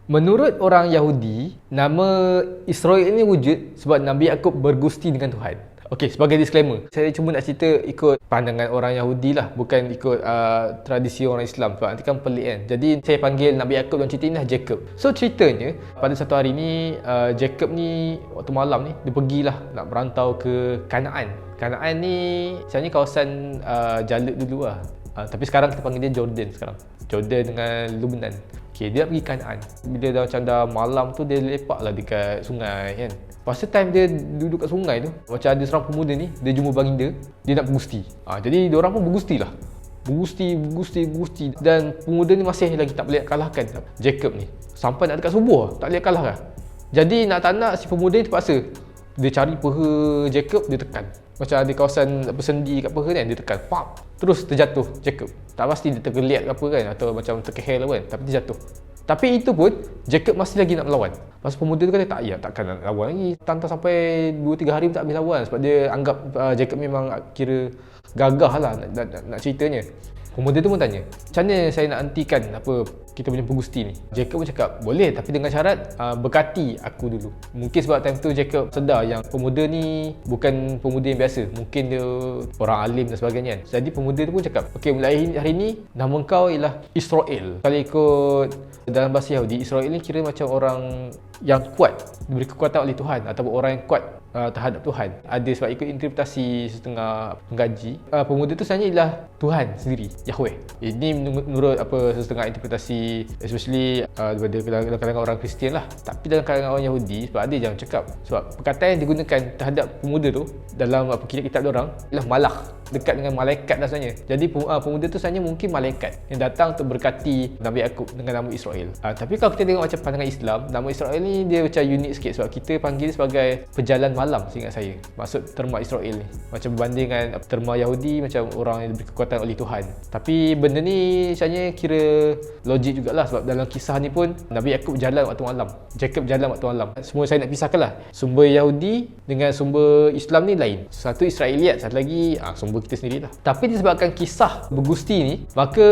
Menurut orang Yahudi, nama Israel ini wujud sebab Nabi Yakub bergusti dengan Tuhan. Okey, sebagai disclaimer, saya cuma nak cerita ikut pandangan orang Yahudi lah, bukan ikut tradisi orang Islam, sebab nanti kan pelik kan. Jadi saya panggil Nabi Yakub dalam cerita ni lah Jacob. So ceritanya, pada satu hari ni Jacob ni waktu malam ni dia pergilah nak merantau ke Kanaan. Kanaan ni sebenarnya kawasan Jalud dulu lah. Tapi sekarang kita panggil dia Jordan sekarang. Jordan dengan Lebanon. Okay, dia nak pergi Kanaan. Bila dah malam tu dia lepak lah dekat sungai kan. Pasal time dia duduk kat sungai tu, macam ada seorang pemuda ni, dia jumpa baginda, dia nak bergusti. Jadi diorang pun bergusti lah. Bergusti. Dan pemuda ni masih lagi tak boleh kalahkan Jacob ni. Sampai nak dekat subuh, tak boleh kalahkan. Jadi nak tak nak si pemuda ni terpaksa. Dia cari peha Jacob, dia tekan. Macam ada kawasan sendi kat peha kan, dia tekan. Pap! Terus terjatuh Jacob. Tak pasti dia tergeliat ke apa kan, atau macam terkehel kan, tapi dia jatuh. Tapi itu pun Jacob masih lagi nak melawan. Pasal pemuda tu kata tak, ya takkan nak lawan lagi. Tantang sampai 2-3 hari pun tak habis lawan. Sebab dia anggap Jacob memang kira gagah lah nak ceritanya. Pemuda tu pun tanya, macam mana saya nak hentikan apa kita punya pengusti ni? Jacob pun cakap, boleh tapi dengan syarat berkati aku dulu. Mungkin sebab time tu Jacob sedar yang pemuda ni bukan pemuda yang biasa. Mungkin dia orang alim dan sebagainya. Jadi pemuda tu pun cakap, okey, mulai hari ni nama kau ialah Israel. Kalau ikut dalam bahasa Yahudi, Israel ni kira macam orang yang kuat, diberi kekuatan oleh Tuhan, ataupun orang yang kuat terhadap Tuhan. Ada sebab ikut interpretasi setengah pengkaji, pemuda tu sebenarnya ialah Tuhan sendiri, Yahweh. Ini menurut apa setengah interpretasi, especially dalam kalangan orang Kristian lah. Tapi dalam kalangan orang Yahudi, sebab ada yang cakap, sebab perkataan yang digunakan terhadap pemuda tu dalam kitab-kitab diorang ialah malak, dekat dengan malaikat lah sebenarnya. Jadi pemuda tu sebenarnya mungkin malaikat yang datang untuk berkati Nabi Yakub dengan nama Israel. Tapi kalau kita tengok macam pandangan Islam, nama Israel ni dia macam unik sikit sebab kita panggil sebagai pejalan malam, seingat saya. Maksud terma Israel ni macam berbanding dengan terma Yahudi macam orang yang diberi kekuatan oleh Tuhan. Tapi benda ni sebenarnya kira logik jugalah, sebab dalam kisah ni pun Nabi Yakub jalan waktu malam, Jacob jalan waktu malam. Semua saya nak pisahkan lah, sumber Yahudi dengan sumber Islam ni lain. Satu Israeliat, satu lagi sumber kita sendiri lah. Tapi disebabkan kisah bergusti ni, maka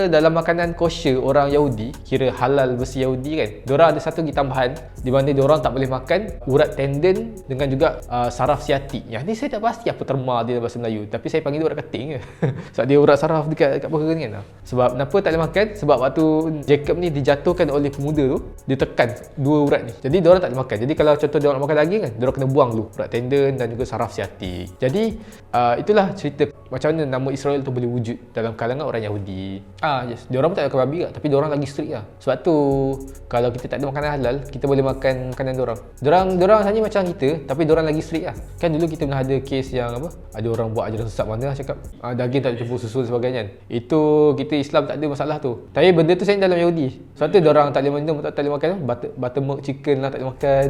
dalam makanan kosher orang Yahudi, kira halal versi Yahudi kan, diorang ada satu lagi tambahan di mana diorang tak boleh makan urat tendon dengan juga saraf siatik. Yang ni saya tak pasti apa terma dia dalam bahasa Melayu, tapi saya panggil dia urat keting je. Sebab dia urat saraf dekat peha ni kan. Sebab kenapa tak boleh makan? Sebab waktu Jacob ni dijatuhkan oleh pemuda tu, dia tekan dua urat ni. Jadi diorang tak boleh makan. Jadi kalau contoh diorang nak makan daging kan, diorang kena buang dulu urat tendon dan juga saraf siatik. Jadi itulah cerita macam mana nama Israel tu boleh wujud dalam kalangan orang Yahudi. Yes, diorang pun tak makan babi lah, tapi diorang lagi strict lah. Sebab tu kalau kita tak ada makanan halal, kita boleh makan makanan diorang. Diorang sebenarnya macam kita, tapi diorang lagi strict lah. Kan dulu kita pernah ada kes yang apa, ada orang buat ajaran sesat mana lah, cakap daging tak campur susu dan sebagainya. Itu kita Islam tak ada masalah tu. Tapi benda tu sebenarnya dalam Yahudi. Sebab tu diorang tak boleh minum, tak boleh makan buttermilk chicken lah, tak boleh makan.